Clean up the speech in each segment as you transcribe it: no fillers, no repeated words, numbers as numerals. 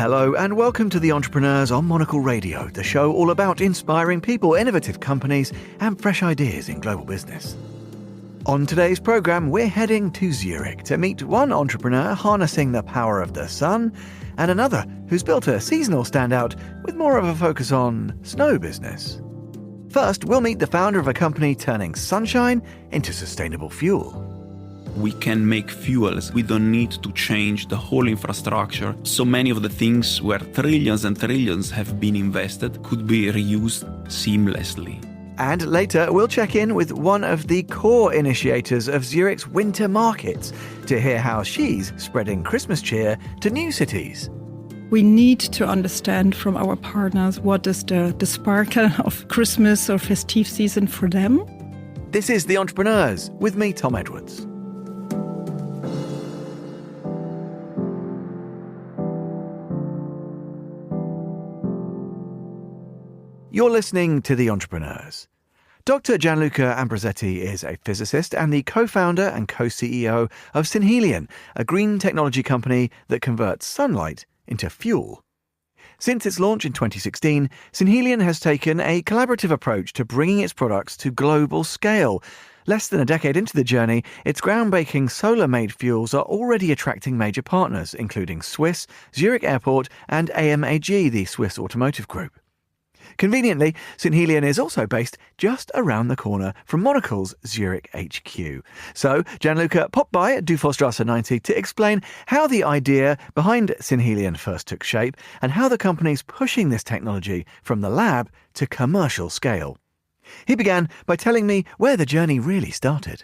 Hello and welcome to The Entrepreneurs on Monocle Radio, the show all about inspiring people, innovative companies and fresh ideas in global business. On today's programme, we're heading to Zurich to meet one entrepreneur harnessing the power of the sun and another who's built a seasonal standout with more of a focus on snow business. First, we'll meet the founder of a company turning sunshine into sustainable fuel. We can make fuels. We don't need to change the whole infrastructure. So many of the things where trillions and trillions have been invested could be reused seamlessly. And later, we'll check in with one of the core initiators of Zurich's winter markets to hear how she's spreading Christmas cheer to new cities. We need to understand from our partners what is the sparkle of Christmas or festive season for them. This is The Entrepreneurs with me, Tom Edwards. You're listening to The Entrepreneurs. Dr Gianluca Ambrosetti is a physicist and the co-founder and co-CEO of Synhelion, a green technology company that converts sunlight into fuel. Since its launch in 2016, Synhelion has taken a collaborative approach to bringing its products to global scale. Less than a decade into the journey, its groundbreaking solar-made fuels are already attracting major partners, including Swiss, Zürich Airport and AMAG, the Swiss automotive group. Conveniently, Synhelion is also based just around the corner from Monocle's Zurich HQ. So, Gianluca popped by at Dufourstrasse 90 to explain how the idea behind Synhelion first took shape and how the company's pushing this technology from the lab to commercial scale. He began by telling me where the journey really started.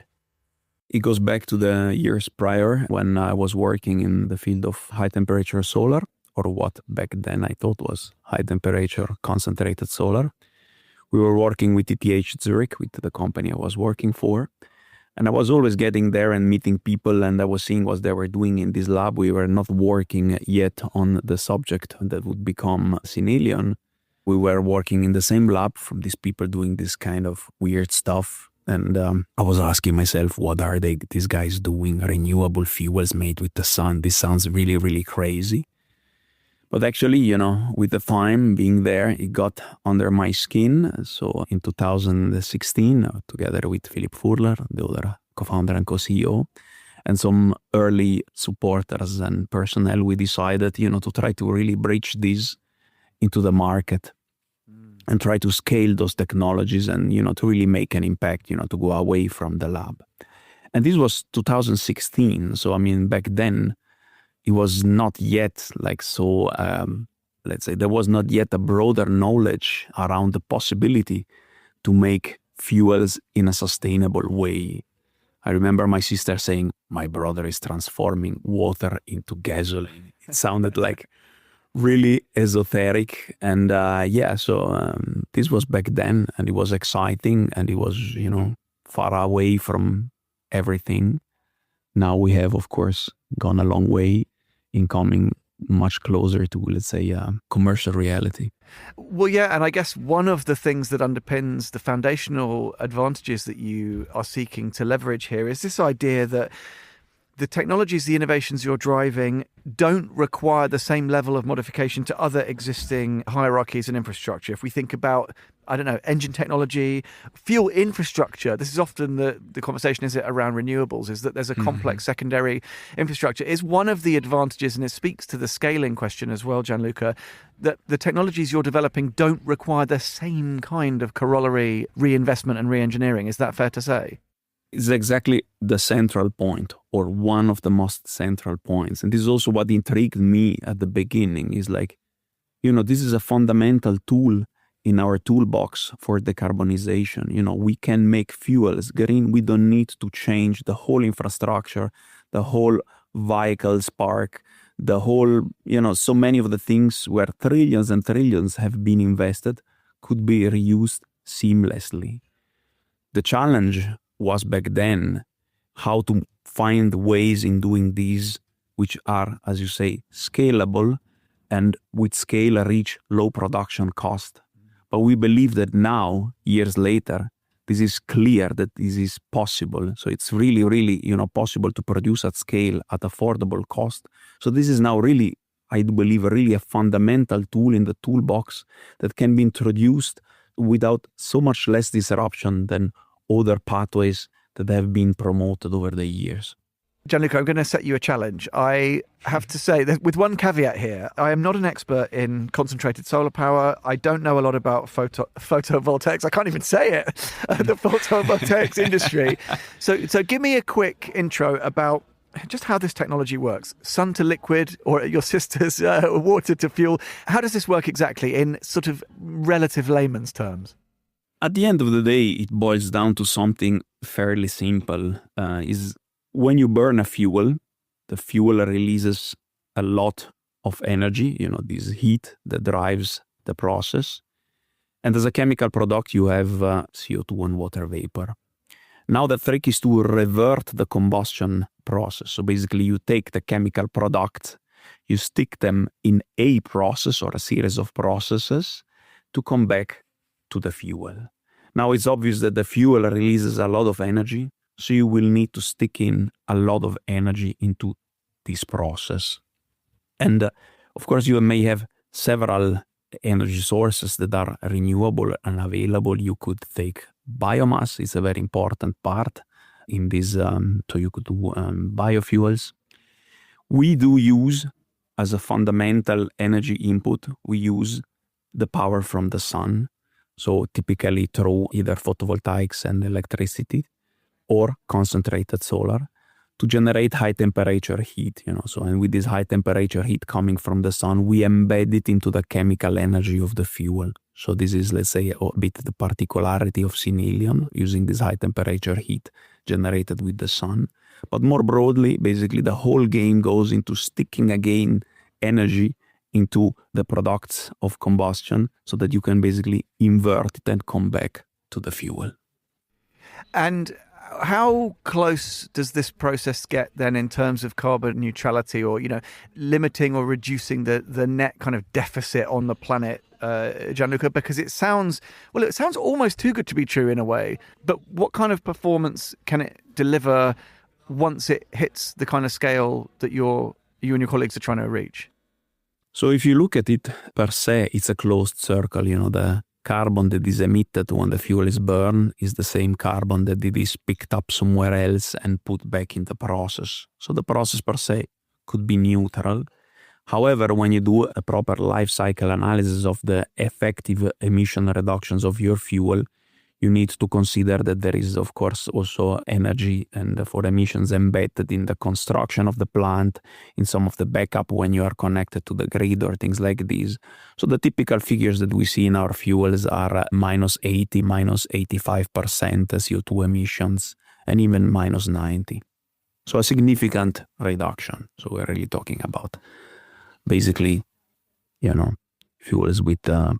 It goes back to the years prior when I was working in the field of high-temperature solar, or what back then I thought was high-temperature concentrated solar. We were working with ETH Zurich, with the company I was working for. And I was always getting there and meeting people, and I was seeing what they were doing in this lab. We were not working yet on the subject that would become Synhelion. We were working in the same lab from these people doing this kind of weird stuff. And I was asking myself, what are these guys doing? Renewable fuels made with the sun. This sounds really, really crazy. But actually, with the time being there, it got under my skin. So in 2016, together with Philipp Furler, the other co-founder and co-CEO, and some early supporters and personnel, we decided, to try to really bridge this into the market and try to scale those technologies and, to really make an impact, to go away from the lab. And this was 2016. So, back then, it was not yet let's say, there was not yet a broader knowledge around the possibility to make fuels in a sustainable way. I remember my sister saying, my brother is transforming water into gasoline. It sounded like really esoteric. And this was back then, and it was exciting, and it was, far away from everything. Now we have, of course, gone a long way in coming much closer to, let's say, commercial reality. Well, yeah, and I guess one of the things that underpins the foundational advantages that you are seeking to leverage here is this idea that the technologies, the innovations you're driving don't require the same level of modification to other existing hierarchies and infrastructure. If we think about, engine technology, fuel infrastructure, this is often the conversation, is it, around renewables, is that there's a complex secondary infrastructure. Is one of the advantages, and it speaks to the scaling question as well, Gianluca, that the technologies you're developing don't require the same kind of corollary reinvestment and re-engineering. Is that fair to say? It's exactly the central point, or one of the most central points. And this is also what intrigued me at the beginning, is like, this is a fundamental tool in our toolbox for decarbonization. We can make fuels green. We don't need to change the whole infrastructure, the whole vehicles park, the whole, so many of the things where trillions and trillions have been invested could be reused seamlessly. The challenge was back then how to find ways in doing these which are, as you say, scalable and with scale reach low production cost. But we believe that now, years later, this is clear that this is possible. So it's really, really, possible to produce at scale at affordable cost. So this is now really I do believe, really a fundamental tool in the toolbox that can be introduced without so much less disruption than other pathways that have been promoted over the years. Gianluca, I'm going to set you a challenge. I have to say that with one caveat here, I am not an expert in concentrated solar power. I don't know a lot about photovoltaics. I can't even say it, the photovoltaics industry. So give me a quick intro about just how this technology works. Sun to liquid, or your sister's water to fuel. How does this work exactly in sort of relative layman's terms? At the end of the day, it boils down to something fairly simple. Is when you burn a fuel, the fuel releases a lot of energy, this heat that drives the process. And as a chemical product, you have CO2 and water vapor. Now the trick is to revert the combustion process. So basically you take the chemical products, you stick them in a process or a series of processes to come back to the fuel. Now it's obvious that the fuel releases a lot of energy, so you will need to stick in a lot of energy into this process. And of course you may have several energy sources that are renewable and available. You could take biomass, it's a very important part in this, so you could do biofuels. We do use, as a fundamental energy input, we use the power from the sun, so typically through either photovoltaics and electricity or concentrated solar to generate high temperature heat, and with this high temperature heat coming from the sun, we embed it into the chemical energy of the fuel. So this is, let's say, a bit the particularity of Synhelion, using this high temperature heat generated with the sun. But more broadly, basically the whole game goes into sticking again energy into the products of combustion so that you can basically invert it and come back to the fuel. And how close does this process get then in terms of carbon neutrality, or limiting or reducing the net kind of deficit on the planet, Gianluca? Because it sounds almost too good to be true in a way. But what kind of performance can it deliver once it hits the kind of scale that you and your colleagues are trying to reach? So if you look at it per se, it's a closed circle. The carbon that is emitted when the fuel is burned is the same carbon that it is picked up somewhere else and put back in the process. So the process per se could be neutral. However, when you do a proper life cycle analysis of the effective emission reductions of your fuel, you need to consider that there is, of course, also energy and for emissions embedded in the construction of the plant, in some of the backup when you are connected to the grid or things like these. So the typical figures that we see in our fuels are -80, -85% CO2 emissions, and even -90. So a significant reduction. So we're really talking about basically, fuels with, I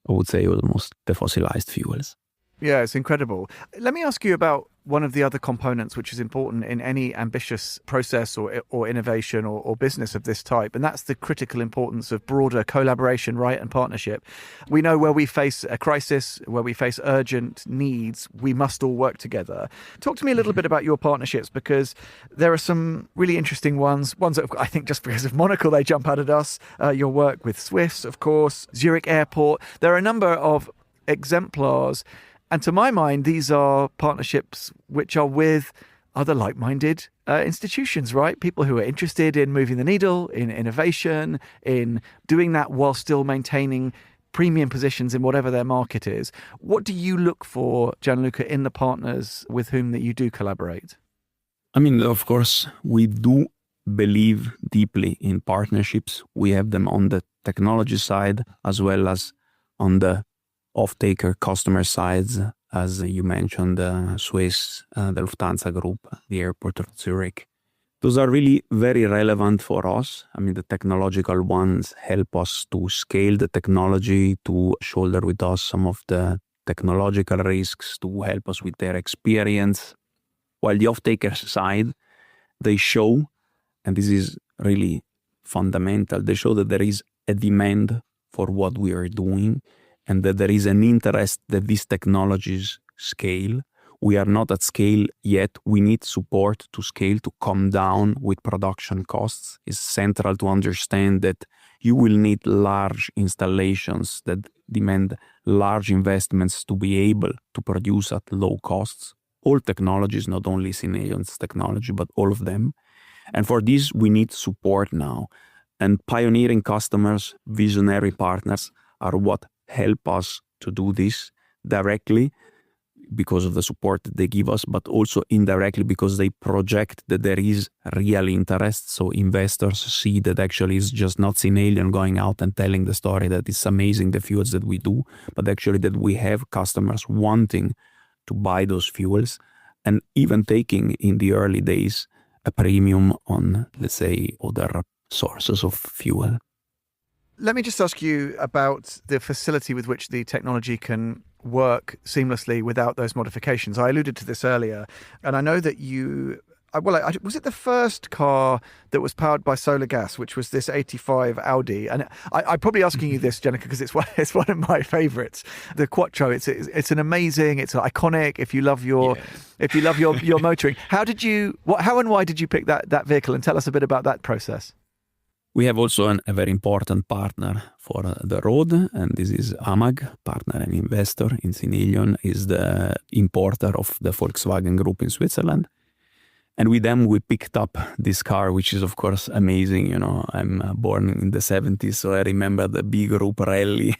would say almost the fossilized fuels. Yeah, it's incredible. Let me ask you about one of the other components which is important in any ambitious process or innovation or business of this type, and that's the critical importance of broader collaboration, right, and partnership. We know where we face a crisis, where we face urgent needs, we must all work together. Talk to me a little bit about your partnerships, because there are some really interesting ones that I think just because of Monocle they jump out at us. Your work with Swiss, of course, Zürich Airport. There are a number of exemplars. And to my mind, these are partnerships which are with other like-minded institutions, right? People who are interested in moving the needle, in innovation, in doing that while still maintaining premium positions in whatever their market is. What do you look for, Gianluca, in the partners with whom that you do collaborate? I mean, of course, we do believe deeply in partnerships. We have them on the technology side as well as on the off-taker customer sides, as you mentioned, Swiss, the Lufthansa Group, the airport of Zurich. Those are really very relevant for us. I mean, the technological ones help us to scale the technology, to shoulder with us some of the technological risks, to help us with their experience. While the off-taker side, they show, and this is really fundamental, they show that there is a demand for what we are doing, and that there is an interest that these technologies scale, We are not at scale yet. We need support to scale, to come down with production costs. It's central to understand that you will need large installations that demand large investments to be able to produce at low costs. All technologies, not only Synhelion's technology, but all of them. And for this, we need support now. And pioneering customers, visionary partners are what help us to do this directly because of the support that they give us, but also indirectly because they project that there is real interest. So investors see that actually it's just not Synhelion going out and telling the story that it's amazing the fuels that we do, but actually that we have customers wanting to buy those fuels and even taking in the early days a premium on, let's say, other sources of fuel. Let me just ask you about the facility with which the technology can work seamlessly without those modifications. I alluded to this earlier, and I know that was it the first car that was powered by solar gas, which was this 85 Audi? And I'm probably asking you this, Gianluca, because it's one of my favourites. The Quattro. It's an amazing. It's iconic. If you love your motoring, how and why did you pick that vehicle? And tell us a bit about that process. We have also a very important partner for the road, and this is AMAG, partner and investor in Synhelion, is the importer of the Volkswagen Group in Switzerland. And with them, we picked up this car, which is, of course, amazing. You know, I'm born in the 70s, so I remember the big group rally.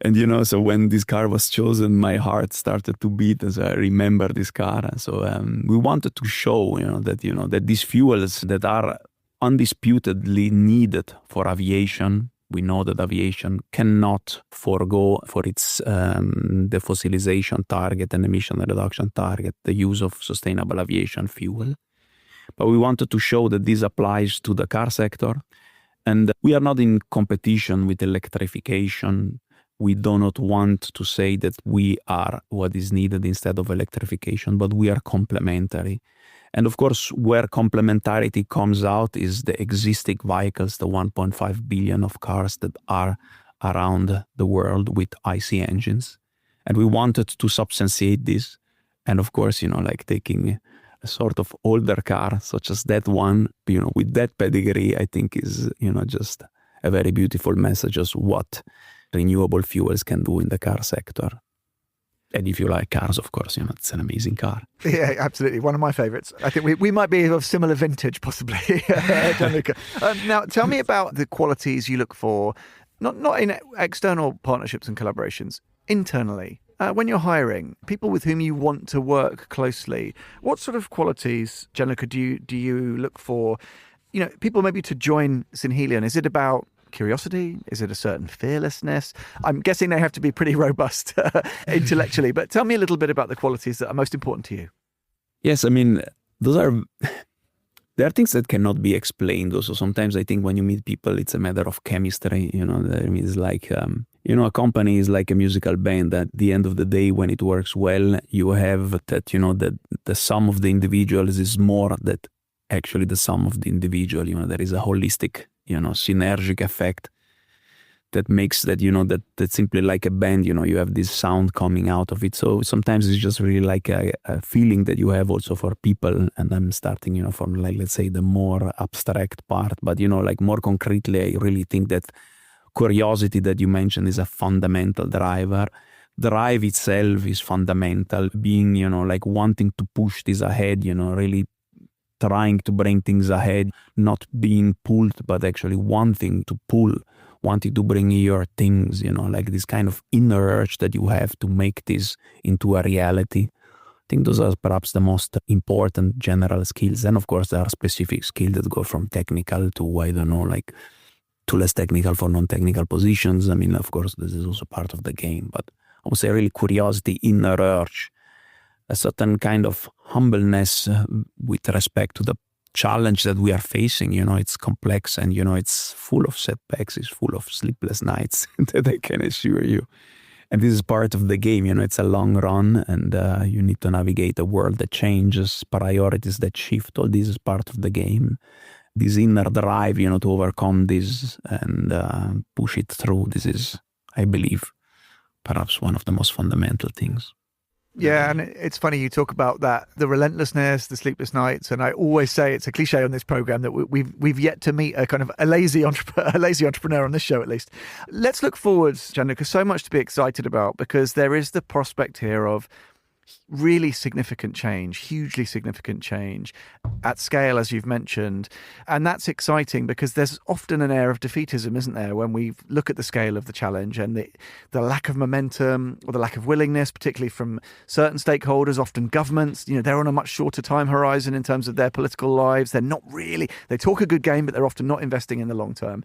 And, you know, so when this car was chosen, my heart started to beat as I remember this car. So we wanted to show, that these fuels that are undisputedly needed for aviation. We know that aviation cannot forego for its defossilization target and emission reduction target the use of sustainable aviation fuel. But we wanted to show that this applies to the car sector. And we are not in competition with electrification. We do not want to say that we are what is needed instead of electrification, but we are complementary. And of course, where complementarity comes out is the existing vehicles, the 1.5 billion of cars that are around the world with IC engines. And we wanted to substantiate this. And of course, taking a sort of older car, such as that one, with that pedigree, I think is, just a very beautiful message of what renewable fuels can do in the car sector. And if you like cars, of course, it's an amazing car. Yeah, absolutely. One of my favourites. I think we might be of similar vintage, possibly, Gianluca. Now, tell me about the qualities you look for, not in external partnerships and collaborations, internally. When you're hiring people with whom you want to work closely, what sort of qualities, Gianluca, do you look for? People maybe to join Synhelion. Is it about curiosity? Is it a certain fearlessness? I'm guessing they have to be pretty robust intellectually, but tell me a little bit about the qualities that are most important to you. Yes, there are things that cannot be explained also. Sometimes I think when you meet people, it's a matter of chemistry, it's like, a company is like a musical band. At the end of the day, when it works well, you have that, that the sum of the individuals is more than actually the sum of the individual. There is a holistic synergic effect that makes that, that's simply like a band, you have this sound coming out of it. So sometimes it's just really like a feeling that you have also for people. And I'm starting, from let's say the more abstract part, but, more concretely, I really think that curiosity that you mentioned is a fundamental driver. Drive itself is fundamental, being, wanting to push this ahead, really trying to bring things ahead, not being pulled, but actually wanting to pull, wanting to bring your things, this kind of inner urge that you have to make this into a reality. I think those are perhaps the most important general skills. And of course, there are specific skills that go from technical to, to less technical for non-technical positions. Of course, this is also part of the game. But I would say really curiosity, inner urge, a certain kind of humbleness with respect to the challenge that we are facing. It's complex and, it's full of setbacks, it's full of sleepless nights that I can assure you. And this is part of the game, it's a long run and you need to navigate a world that changes, priorities that shift. All this is part of the game. This inner drive, to overcome this and push it through. This is, I believe, perhaps one of the most fundamental things. Yeah, and it's funny you talk about that, the relentlessness, the sleepless nights, and I always say it's a cliche on this program that we've yet to meet a lazy entrepreneur on this show, at least. Let's look forward, Gianluca. So much to be excited about, because there is the prospect here of really significant change, hugely significant change at scale, as you've mentioned. And that's exciting because there's often an air of defeatism, isn't there, when we look at the scale of the challenge and the lack of momentum or the lack of willingness, particularly from certain stakeholders, often governments. They're on a much shorter time horizon in terms of their political lives. They're not really, they talk a good game, but they're often not investing in the long term.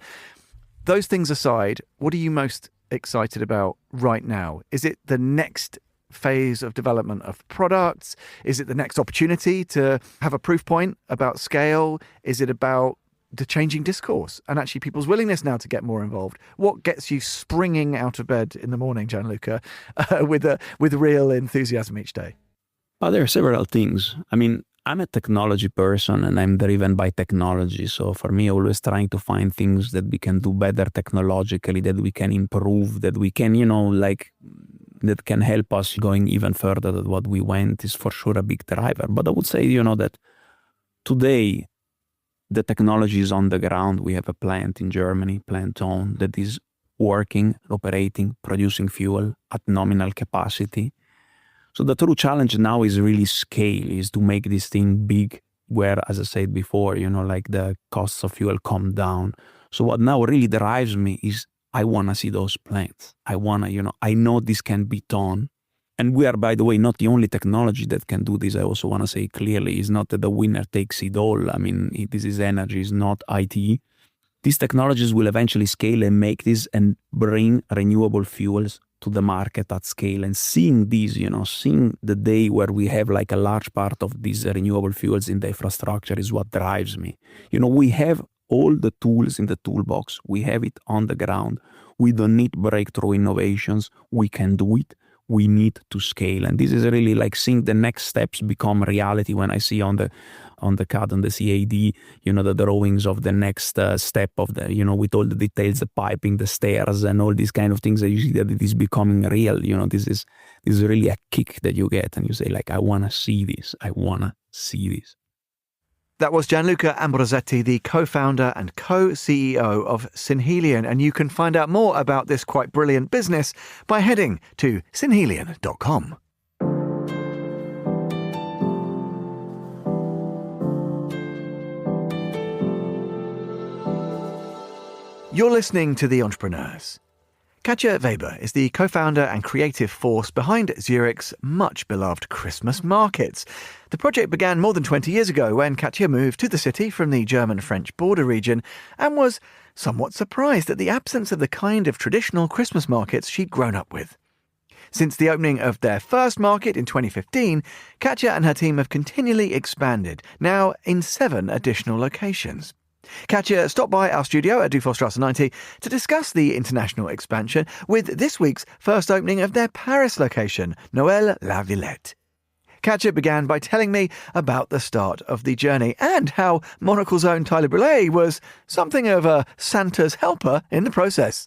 Those things aside, what are you most excited about right now? Is it the next phase of development of products? Is it the next opportunity to have a proof point about scale? Is it about the changing discourse and actually people's willingness now to get more involved? What gets you springing out of bed in the morning, Gianluca, with real enthusiasm each day? Well, there are several things. I mean, I'm a technology person and I'm driven by technology. So for me, always trying to find things that we can do better technologically, that we can improve, that we can, that can help us going even further than what we went is for sure a big driver. But I would say, that today the technology is on the ground. We have a plant in Germany, Plant Zone, that is working, operating, producing fuel at nominal capacity. So the true challenge now is really scale, is to make this thing big where, as I said before, the costs of fuel come down. So what now really drives me is I want to see those plants. I know this can be done. And we are, by the way, not the only technology that can do this. I also want to say clearly, it's not that the winner takes it all. I mean, this is energy, it's not IT. These technologies will eventually scale and make this and bring renewable fuels to the market at scale. And seeing these, seeing the day where we have like a large part of these renewable fuels in the infrastructure is what drives me. We have all the tools in the toolbox. We have it on the ground. We don't need breakthrough innovations. We can do it. We need to scale. And this is really like seeing the next steps become reality when I see on the CAD, on the CAD, the drawings of the next step of with all the details, the piping, the stairs and all these kind of things that you see that it is becoming real. This is really a kick that you get and you say like, I want to see this. I want to see this. That was Gianluca Ambrosetti, the co-founder and co-CEO of Synhelion. And you can find out more about this quite brilliant business by heading to synhelion.com. You're listening to The Entrepreneurs. Katja Weber is the co-founder and creative force behind Zurich's much-beloved Christmas markets. The project began more than 20 years ago when Katja moved to the city from the German-French border region and was somewhat surprised at the absence of the kind of traditional Christmas markets she'd grown up with. Since the opening of their first market in 2015, Katja and her team have continually expanded, now in 7 additional locations. Katja stopped by our studio at Dufourstrasse 90 to discuss the international expansion with this week's first opening of their Paris location, Noël La Villette. Katja began by telling me about the start of the journey and how Monocle's own Tyler Brulé was something of a Santa's helper in the process.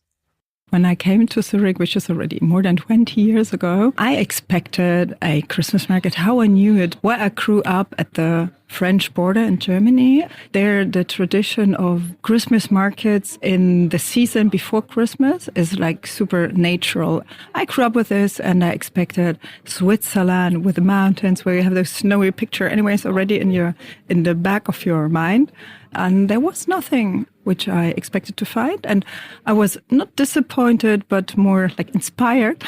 When I came to Zurich, which is already more than 20 years ago, I expected a Christmas market, how I knew it, where I grew up at the French border in Germany. There, the tradition of Christmas markets in the season before Christmas is like super natural. I grew up with this and I expected Switzerland with the mountains where you have those snowy picture anyways already in the back of your mind. And there was nothing which I expected to find. And I was not disappointed, but more like inspired,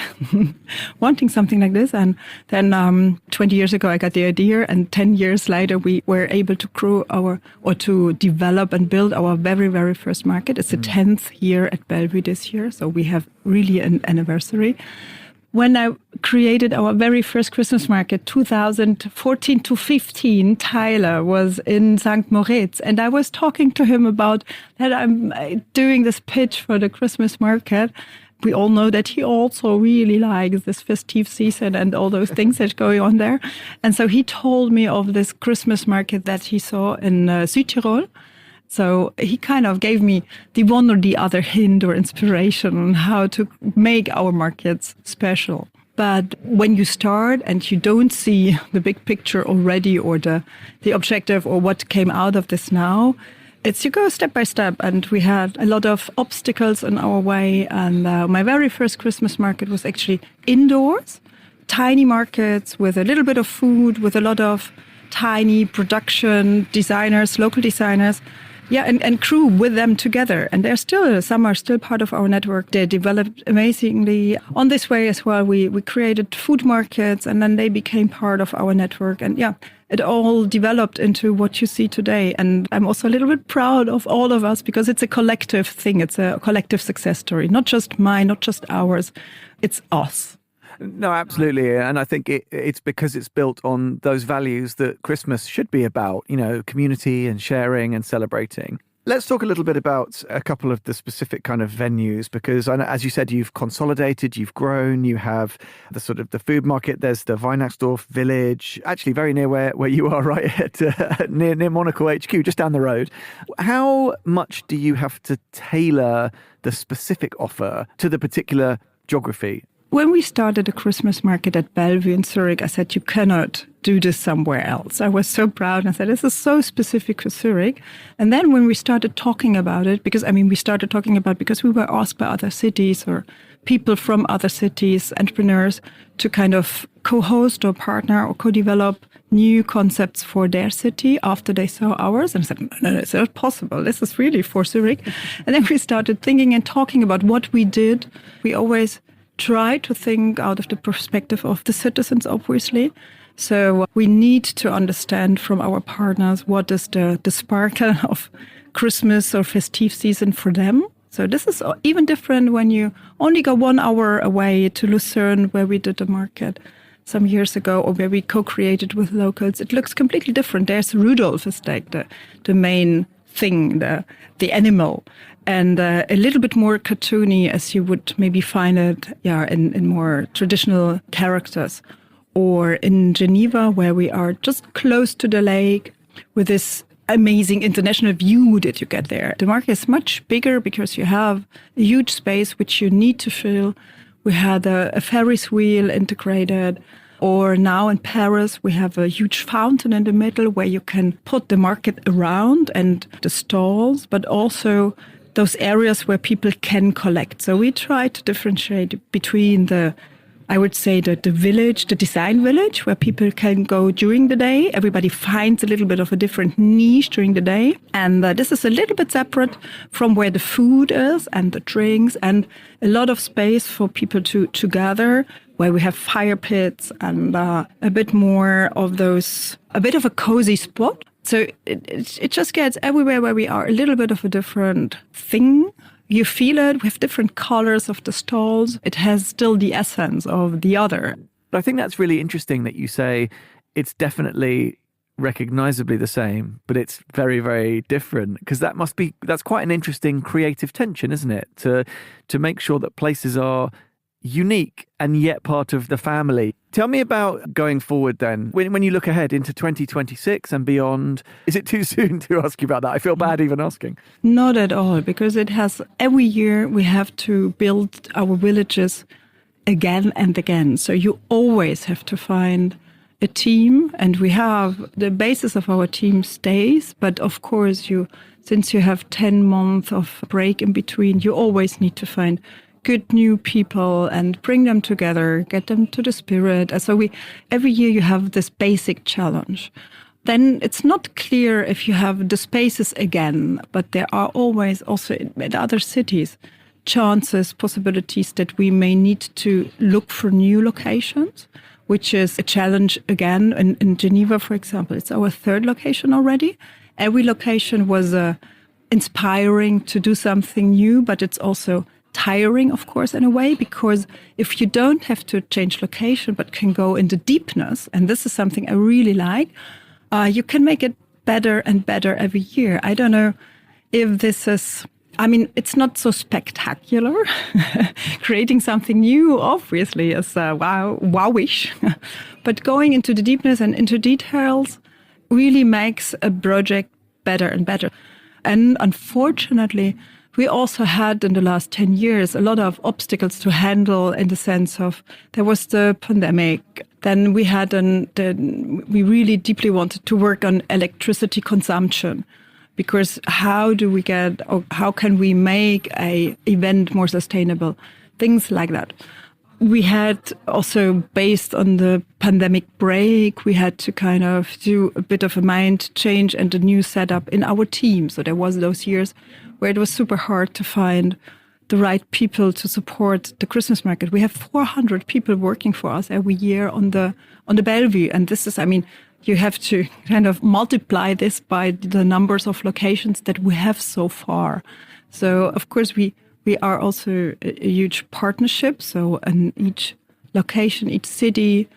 wanting something like this. And then 20 years ago, I got the idea. And 10 years later, we were able to to develop and build our very, very first market. It's the 10th year at Bellevue this year. So we have really an anniversary. When I created our very first Christmas market, 2014 to 15, Tyler was in St. Moritz. And I was talking to him about that I'm doing this pitch for the Christmas market. We all know that he also really likes this festive season and all those things that are going on there. And so he told me of this Christmas market that he saw in Südtirol. So he kind of gave me the one or the other hint or inspiration on how to make our markets special. But when you start and you don't see the big picture already or the objective or what came out of this now, it's you go step by step. And we had a lot of obstacles in our way. And my very first Christmas market was actually indoors, tiny markets with a little bit of food, with a lot of tiny production designers, local designers. Yeah, and crew with them together. And some are still part of our network. They developed amazingly. On this way as well, we created food markets, and then they became part of our network. And yeah, it all developed into what you see today. And I'm also a little bit proud of all of us because it's a collective thing. It's a collective success story. Not just mine, not just ours. It's us. No, absolutely. And I think it's because it's built on those values that Christmas should be about, community and sharing and celebrating. Let's talk a little bit about a couple of the specific kind of venues, because I know, as you said, you've consolidated, you've grown, you have the sort of the food market. There's the Weihnachtsdorf village, actually very near where you are, right, near Monocle HQ, just down the road. How much do you have to tailor the specific offer to the particular geography? When we started a Christmas market at Bellevue in Zurich, I said, you cannot do this somewhere else. I was so proud. I said, this is so specific to Zurich. And then when we started talking about it, because we were asked by other cities or people from other cities, entrepreneurs, to kind of co-host or partner or co-develop new concepts for their city after they saw ours. And I said, no, it's not possible. This is really for Zurich. And then we started thinking and talking about what we did. We always try to think out of the perspective of the citizens, obviously. So we need to understand from our partners what is the sparkle of Christmas or festive season for them. So this is even different when you only go 1 hour away to Lucerne, where we did a market some years ago, or where we co-created with locals. It looks completely different. There's Rudolph is like the main thing, the animal. And a little bit more cartoony, as you would maybe find it in more traditional characters. Or in Geneva, where we are just close to the lake with this amazing international view that you get there. The market is much bigger because you have a huge space which you need to fill. We had a Ferris wheel integrated. Or now in Paris, we have a huge fountain in the middle where you can put the market around and the stalls, but also those areas where people can collect. So we try to differentiate between the village, the design village, where people can go during the day. Everybody finds a little bit of a different niche during the day. And this is a little bit separate from where the food is and the drinks, and a lot of space for people to gather, where we have fire pits and a bit more of those, a bit of a cozy spot. So it just gets everywhere where we are a little bit of a different thing. You feel it. We have different colors of the stalls. It has still the essence of the other. But I think that's really interesting that you say it's definitely recognizably the same, but it's very, very different, because that's quite an interesting creative tension, isn't it? To make sure that places are unique and yet part of the family. Tell me about going forward then. When you look ahead into 2026 and beyond, is it too soon to ask you about that? I feel bad even asking. Not at all, because every year we have to build our villages again and again. So you always have to find a team, and we have the basis of our team stays, but of course since you have 10 months of break in between, you always need to find good new people and bring them together, get them to the spirit. And so every year you have this basic challenge. Then it's not clear if you have the spaces again, but there are always also in other cities chances, possibilities that we may need to look for new locations, which is a challenge again. In Geneva, for example, it's our 3rd location already. Every location was inspiring to do something new, but it's also tiring, of course, in a way, because if you don't have to change location but can go into deepness, and this is something I really like, you can make it better and better every year. I don't know if this is, it's not so spectacular. Creating something new, obviously, is wowish. But going into the deepness and into details really makes a project better and better. And unfortunately, we also had in the last 10 years a lot of obstacles to handle, in the sense of there was the pandemic. Then we had we really deeply wanted to work on electricity consumption, because how can we make an event more sustainable? Things like that. We had also, based on the pandemic break, we had to kind of do a bit of a mind change and a new setup in our team. So there was those years where it was super hard to find the right people to support the Christmas market. We have 400 people working for us every year on the Bellevue. And this is, you have to kind of multiply this by the numbers of locations that we have so far. So, of course, we are also a huge partnership. So in each location, each city,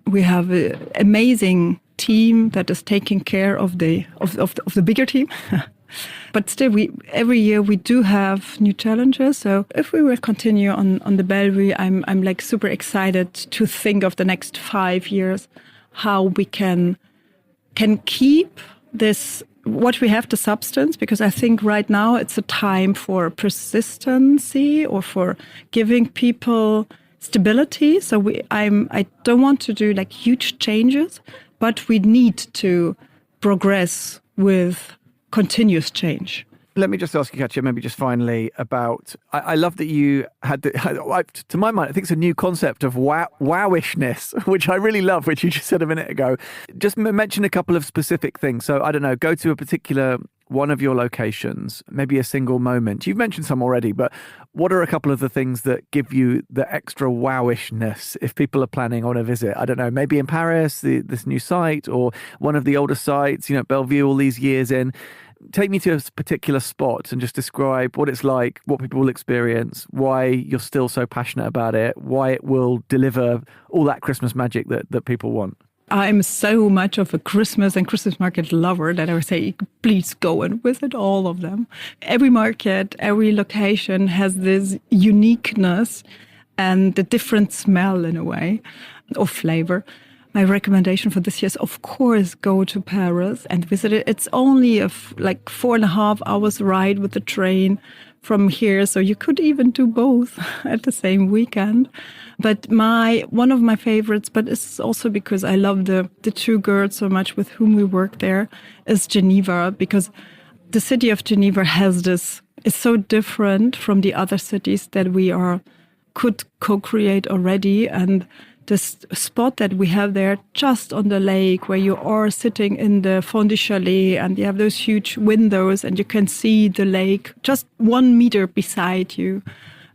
we have an amazing team that is taking care of the bigger team. But still, every year we do have new challenges. So if we will continue on the Bellevue, I'm like super excited to think of the next 5 years, how we can keep this, what we have, the substance, because I think right now it's a time for persistency or for giving people stability. So I don't want to do like huge changes, but we need to progress with continuous change. Let me just ask you, Katja, maybe just finally about, I love that you had, to my mind, I think it's a new concept of wowishness, which I really love, which you just said a minute ago. Just mention a couple of specific things. So, I don't know, go to a particular one of your locations, maybe a single moment. You've mentioned some already, but what are a couple of the things that give you the extra wowishness if people are planning on a visit? I don't know, maybe in Paris, this new site, or one of the older sites, Bellevue all these years in. Take me to a particular spot and just describe what it's like, what people will experience, why you're still so passionate about it, why it will deliver all that Christmas magic that people want. I'm so much of a Christmas and Christmas market lover that I would say, please go and visit all of them. Every market, every location has this uniqueness and the different smell in a way, or flavor. My recommendation for this year is, of course, go to Paris and visit it. It's only like 4.5 hours ride with the train from here. So you could even do both at the same weekend. But one of my favorites, but it's also because I love the two girls so much with whom we work there, is Geneva, because the city of Geneva has this, it's so different from the other cities that we could co-create already. And this spot that we have there just on the lake, where you are sitting in the fond du chalet and you have those huge windows and you can see the lake just 1 meter beside you.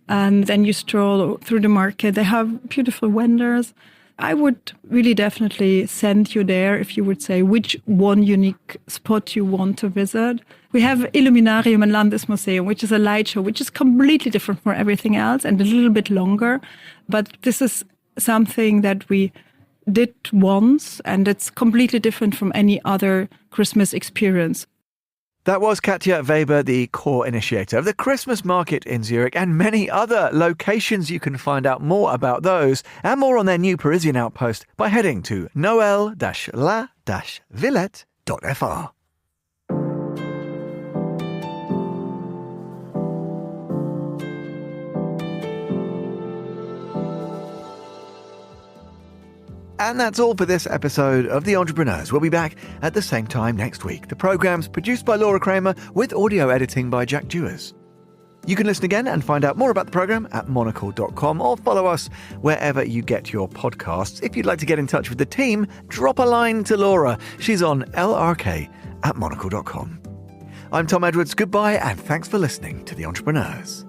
And then you stroll through the market. They have beautiful vendors. I would really definitely send you there if you would say which one unique spot you want to visit. We have Illuminarium and Landesmuseum, which is a light show, which is completely different from everything else and a little bit longer. But this is something that we did once, and it's completely different from any other Christmas experience. That was Katja Weber, the core initiator of the Christmas market in Zurich and many other locations. You can find out more about those and more on their new Parisian outpost by heading to noel-la-villette.fr. And that's all for this episode of The Entrepreneurs. We'll be back at the same time next week. The programme's produced by Laura Kramer with audio editing by Jack Dewars. You can listen again and find out more about the programme at monocle.com or follow us wherever you get your podcasts. If you'd like to get in touch with the team, drop a line to Laura. She's on lrk@monocle.com. I'm Tom Edwards. Goodbye and thanks for listening to The Entrepreneurs.